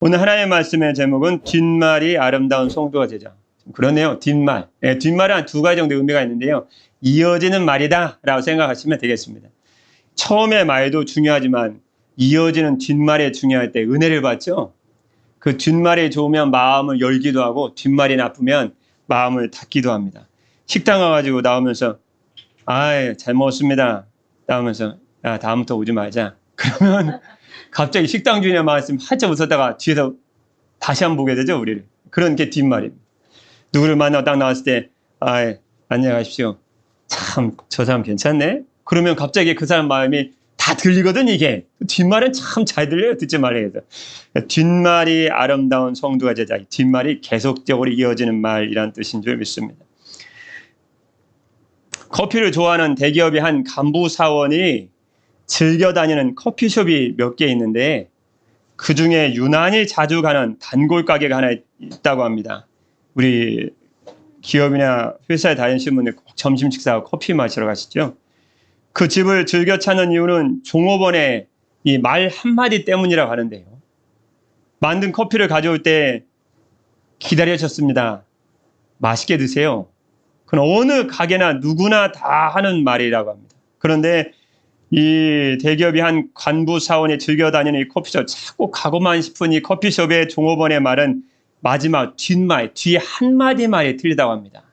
오늘 하나님의 말씀의 제목은 뒷말이 아름다운 성도가 되자. 그러네요. 뒷말. 뒷말은 한 두 가지 정도 의미가 있는데요. 이어지는 말이다 라고 생각하시면 되겠습니다. 처음의 말도 중요하지만 이어지는 뒷말이 중요할 때 은혜를 받죠. 그 뒷말이 좋으면 마음을 열기도 하고 뒷말이 나쁘면 마음을 닫기도 합니다. 식당 가가지고 나오면서 잘 먹었습니다. 나오면서 다음부터 오지 말자. 그러면 갑자기 식당 주인의 말씀 한참 웃었다가 뒤에서 다시 한번 보게 되죠, 우리를. 그런 게 뒷말입니다. 누구를 만나고 딱 나왔을 때 안녕히 가십시오. 참 저 사람 괜찮네. 그러면 갑자기 그 사람 마음이 다 들리거든. 이게 뒷말은 참 잘 들려요. 듣지 말아야 해서. 뒷말이 아름다운 성도가 되자. 뒷말이 계속적으로 이어지는 말이란 뜻인 줄 믿습니다. 커피를 좋아하는 대기업의 한 간부 사원이 즐겨 다니는 커피숍이 몇 개 있는데 그중에 유난히 자주 가는 단골 가게가 하나 있다고 합니다. 우리 기업이나 회사에 다니시는 분들 꼭 점심 식사하고 커피 마시러 가시죠. 그 집을 즐겨 찾는 이유는 종업원의 이 말 한마디 때문이라고 하는데요. 만든 커피를 가져올 때 기다리셨습니다. 맛있게 드세요. 그건 어느 가게나 누구나 다 하는 말이라고 합니다. 그런데 이 대기업이 한 간부 사원이 즐겨 다니는 이 커피숍, 자꾸 가고만 싶은 이 커피숍의 종업원의 말은 마지막 뒷말, 뒤에 한마디 말이 틀리다고 합니다.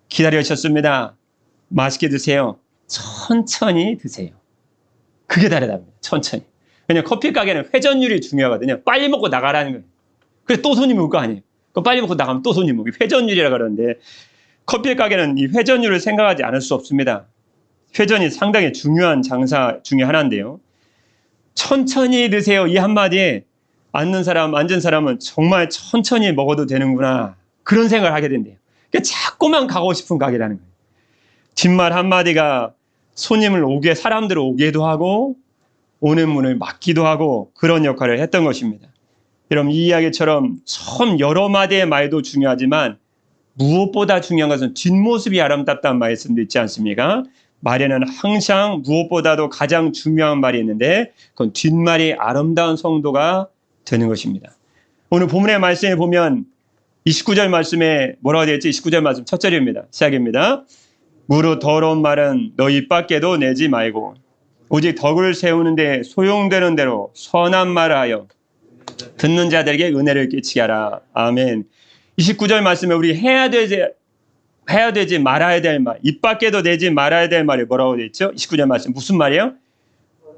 기다리셨습니다. 맛있게 드세요. 천천히 드세요. 그게 다르답니다. 천천히. 왜냐하면 커피 가게는 회전율이 중요하거든요. 빨리 먹고 나가라는 거예요. 그래서 또 손님이 올 거 아니에요. 빨리 먹고 나가면 또 손님이 오고 회전율이라고 그러는데 커피 가게는 이 회전율을 생각하지 않을 수 없습니다. 회전이 상당히 중요한 장사 중에 하나인데요. 천천히 드세요. 이 한마디에 앉은 사람은 정말 천천히 먹어도 되는구나. 그런 생각을 하게 된대요. 그러니까 자꾸만 가고 싶은 가게라는 거예요. 뒷말 한마디가 사람들을 오게도 하고 오는 문을 막기도 하고 그런 역할을 했던 것입니다. 여러분 이 이야기처럼 처음 여러 마디의 말도 중요하지만 무엇보다 중요한 것은 뒷모습이 아름답다는 말씀도 있지 않습니까? 말에는 항상 무엇보다도 가장 중요한 말이 있는데 그건 뒷말이 아름다운 성도가 되는 것입니다. 오늘 본문의 말씀에 보면 29절 말씀에 뭐라고 되어 있지? 29절 말씀 첫 절입니다. 시작입니다. 무릇 더러운 말은 너 입 밖에도 내지 말고 오직 덕을 세우는데 소용되는 대로 선한 말을 하여 듣는 자들에게 은혜를 끼치게 하라. 아멘. 29절 말씀에 우리 해야 되지 말아야 될 말, 입 밖에도 내지 말아야 될 말이 뭐라고 되어 있죠? 29절 말씀 무슨 말이에요?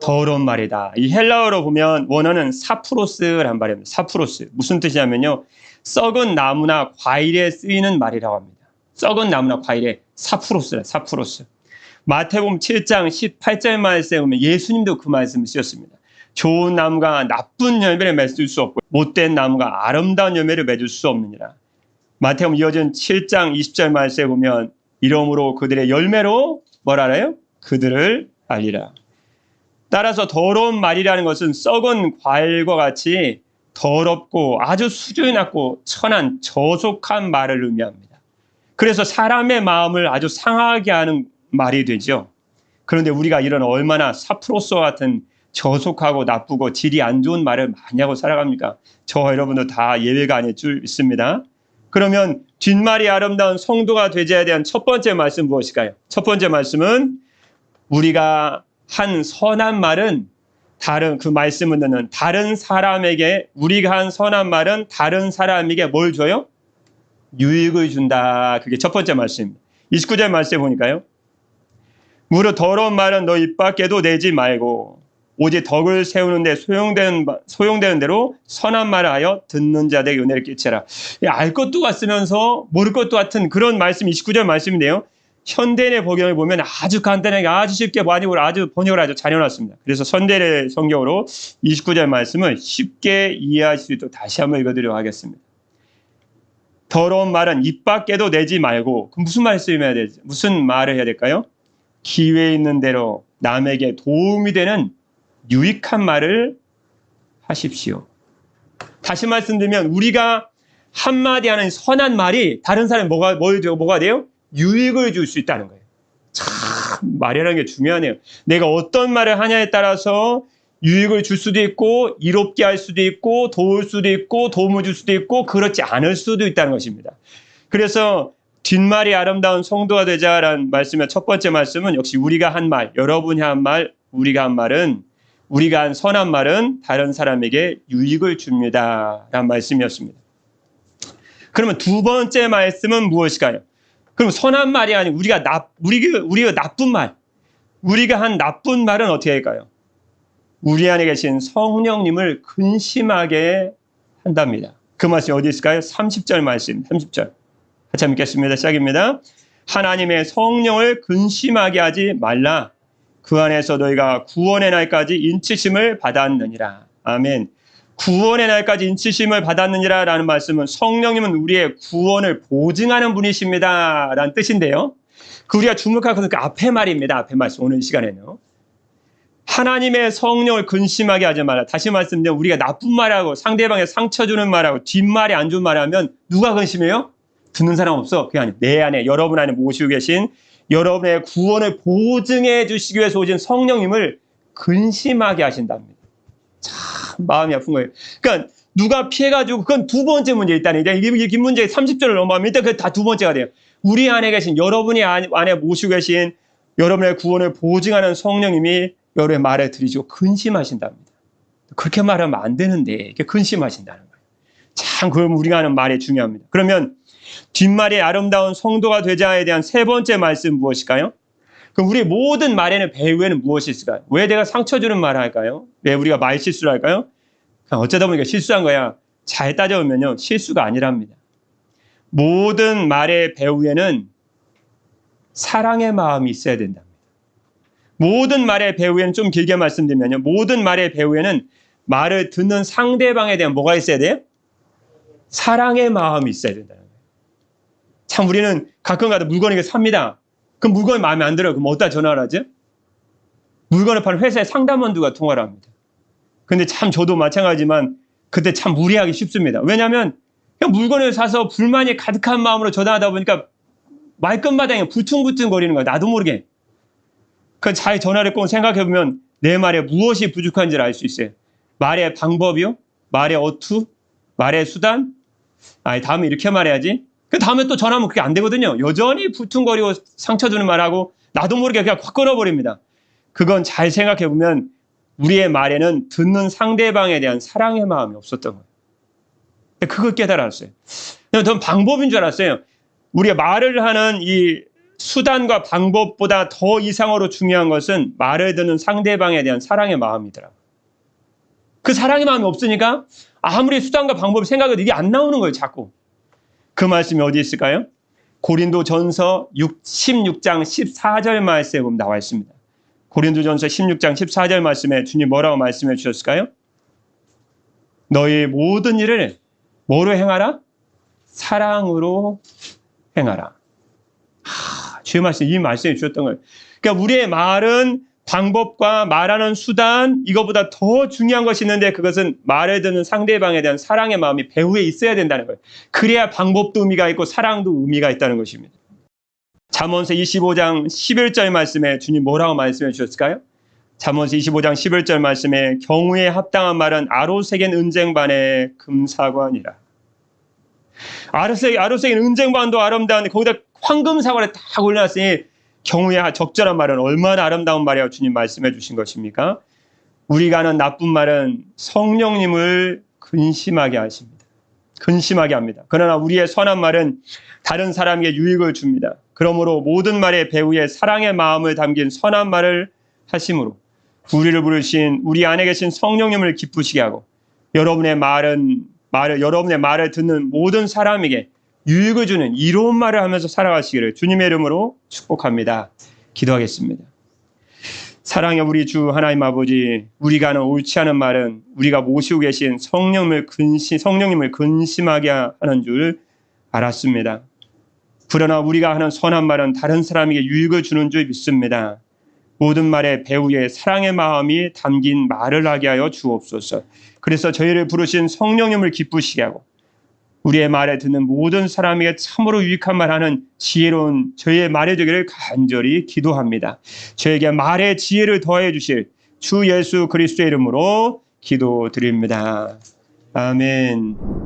더러운 말이다. 이 헬라어로 보면 원어는 사프로스란 말입니다. 사프로스. 무슨 뜻이냐면요. 썩은 나무나 과일에 쓰이는 말이라고 합니다. 썩은 나무나 과일에 사프로스라, 사프로스. 마태복음 7장 18절 말씀에 보면 예수님도 그 말씀을 쓰셨습니다. 좋은 나무가 나쁜 열매를 맺을 수 없고 못된 나무가 아름다운 열매를 맺을 수 없느니라. 마태복음 이어진 7장 20절 말씀에 보면 이러므로 그들의 열매로 뭐라 해요? 그들을 알리라. 따라서 더러운 말이라는 것은 썩은 과일과 같이 더럽고 아주 수준이 낮고 천한 저속한 말을 의미합니다. 그래서 사람의 마음을 아주 상하게 하는 말이 되죠. 그런데 우리가 이런 얼마나 사프로스와 같은 저속하고 나쁘고 질이 안 좋은 말을 많이 하고 살아갑니까? 저와 여러분도 다 예외가 아닐 줄 믿습니다. 그러면 뒷말이 아름다운 성도가 되어야 대한 첫 번째 말씀 무엇일까요? 첫 번째 말씀은 우리가 한 선한 말은 그 말씀은 다른 사람에게 우리가 한 선한 말은 다른 사람에게 뭘 줘요? 유익을 준다. 그게 첫 번째 말씀입니다. 29절 말씀에 보니까요. 무릇 더러운 말은 너 입 밖에도 내지 말고 오직 덕을 세우는데 소용되는 대로 선한 말을 하여 듣는 자들에게 은혜를 끼치라. 알 것도 같으면서 모를 것도 같은 그런 말씀 29절 말씀인데요. 현대인의 번역을 보면 아주 간단하게 아주 쉽게 번역을 아주 잘 해놨습니다. 그래서 현대인의 성경으로 29절 말씀을 쉽게 이해할 수 있도록 다시 한번 읽어드리도록 하겠습니다. 더러운 말은 입 밖에도 내지 말고 무슨 말씀을 해야 되지? 무슨 말을 해야 될까요? 기회 있는 대로 남에게 도움이 되는 유익한 말을 하십시오. 다시 말씀드리면 우리가 한마디 하는 선한 말이 다른 사람이 뭐가 돼요? 유익을 줄 수 있다는 거예요. 참 말이라는 게 중요하네요. 내가 어떤 말을 하냐에 따라서 유익을 줄 수도 있고 이롭게 할 수도 있고 도울 수도 있고 도움을 줄 수도 있고 그렇지 않을 수도 있다는 것입니다. 그래서 뒷말이 아름다운 성도가 되자라는 말씀의 첫 번째 말씀은 역시 우리가 한 말, 여러분이 한 말, 우리가 한 말은 우리가 한 선한 말은 다른 사람에게 유익을 줍니다. 라는 말씀이었습니다. 그러면 두 번째 말씀은 무엇일까요? 그럼 선한 말이 아니고 우리가 나쁜 말, 우리가 한 나쁜 말은 어떻게 할까요? 우리 안에 계신 성령님을 근심하게 한답니다. 그 말씀이 어디 있을까요? 30절 말씀, 30절. 같이 읽겠습니다. 시작입니다. 하나님의 성령을 근심하게 하지 말라. 그 안에서 너희가 구원의 날까지 인치심을 받았느니라. 아멘. 구원의 날까지 인치심을 받았느니라 라는 말씀은 성령님은 우리의 구원을 보증하는 분이십니다 라는 뜻인데요. 그 우리가 주목할 것은 그 앞에 말입니다. 앞에 말씀 오늘 시간에는요. 하나님의 성령을 근심하게 하지 마라. 다시 말씀드리면 우리가 나쁜 말하고 상대방에 상처 주는 말하고 뒷말이 안 좋은 말하면 누가 근심해요? 듣는 사람 없어. 그게 아니에요. 내 안에 여러분 안에 모시고 계신 여러분의 구원을 보증해 주시기 위해서 오신 성령님을 근심하게 하신답니다. 참 마음이 아픈 거예요. 그러니까 누가 피해가지고 그건 두 번째 문제 일단 이 문제 30절을 넘어가면 일단 그게 다 두 번째가 돼요. 우리 안에 계신 여러분이 안에 모시고 계신 여러분의 구원을 보증하는 성령님이 여러분의 말을 들으시고 근심하신답니다. 그렇게 말하면 안 되는데 이렇게 근심하신다는 거예요. 참 그럼 우리가 하는 말이 중요합니다. 그러면 뒷말이 아름다운 성도가 되자에 대한 세 번째 말씀 무엇일까요? 그럼 우리 모든 말에는 배후에는 무엇이 있을까요? 왜 내가 상처 주는 말을 할까요? 왜 우리가 말 실수를 할까요? 어쩌다 보니까 실수한 거야. 잘 따져보면요. 실수가 아니랍니다. 모든 말의 배후에는 사랑의 마음이 있어야 된답니다. 모든 말의 배후에는 좀 길게 말씀드리면요. 모든 말의 배후에는 말을 듣는 상대방에 대한 뭐가 있어야 돼요? 사랑의 마음이 있어야 된다는 거예요. 참 우리는 가끔 가다 물건을 삽니다. 그럼 물건이 마음에 안 들어요. 그럼 어디다 전화를 하죠? 물건을 파는 회사의 상담원들과 통화를 합니다. 근데 참 저도 마찬가지지만 그때 참 무리하기 쉽습니다. 왜냐하면 그냥 물건을 사서 불만이 가득한 마음으로 전화하다 보니까 말끝마다 불퉁불퉁 거리는 거예요. 나도 모르게. 잘 전화를 끊고 생각해보면 내 말에 무엇이 부족한지를 알 수 있어요. 말의 방법이요? 말의 어투? 말의 수단? 다음에 이렇게 말해야지. 그 다음에 또 전화하면 그게 안 되거든요. 여전히 불퉁거리고 상처 주는 말하고 나도 모르게 그냥 확 끊어버립니다. 그건 잘 생각해보면 우리의 말에는 듣는 상대방에 대한 사랑의 마음이 없었던 거예요. 그걸 깨달았어요. 저는 방법인 줄 알았어요. 우리가 말을 하는 이 수단과 방법보다 더 이상으로 중요한 것은 말을 듣는 상대방에 대한 사랑의 마음이더라고요. 그 사랑의 마음이 없으니까 아무리 수단과 방법을 생각해도 이게 안 나오는 거예요. 자꾸. 그 말씀이 어디 있을까요? 고린도전서 16장 14절 말씀에 보면 나와 있습니다. 고린도전서 16장 14절 말씀에 주님 뭐라고 말씀해 주셨을까요? 너희 모든 일을 뭐로 행하라? 사랑으로 행하라. 주의 말씀, 이 말씀해 주셨던 거예요. 그러니까 우리의 말은 방법과 말하는 수단, 이거보다 더 중요한 것이 있는데 그것은 말을 듣는 상대방에 대한 사랑의 마음이 배후에 있어야 된다는 거예요. 그래야 방법도 의미가 있고 사랑도 의미가 있다는 것입니다. 잠언서 25장 11절 말씀에 주님 뭐라고 말씀해 주셨을까요? 잠언서 25장 11절 말씀에 경우에 합당한 말은 아로새긴 은쟁반의 금사관이라. 아로새긴 은쟁반도 아름다운데 거기다 황금사관에 딱 올려놨으니 경우에 적절한 말은 얼마나 아름다운 말이라고 주님 말씀해 주신 것입니까? 우리가 하는 나쁜 말은 성령님을 근심하게 하십니다. 근심하게 합니다. 그러나 우리의 선한 말은 다른 사람에게 유익을 줍니다. 그러므로 모든 말의 배후에 사랑의 마음을 담긴 선한 말을 하심으로 우리를 부르신 우리 안에 계신 성령님을 기쁘시게 하고 여러분의 말을 듣는 모든 사람에게 유익을 주는 이로운 말을 하면서 살아가시기를 주님의 이름으로 축복합니다. 기도하겠습니다. 사랑의 우리 주 하나님 아버지, 우리가 하는 옳지 않은 말은 우리가 모시고 계신 성령님을 근심하게 하는 줄 알았습니다. 그러나 우리가 하는 선한 말은 다른 사람에게 유익을 주는 줄 믿습니다. 모든 말의 배후에 사랑의 마음이 담긴 말을 하게 하여 주옵소서. 그래서 저희를 부르신 성령님을 기쁘시게 하고 우리의 말에 듣는 모든 사람에게 참으로 유익한 말하는 지혜로운 저희의 말이 되기를 간절히 기도합니다. 저에게 말의 지혜를 더해 주실 주 예수 그리스도의 이름으로 기도드립니다. 아멘.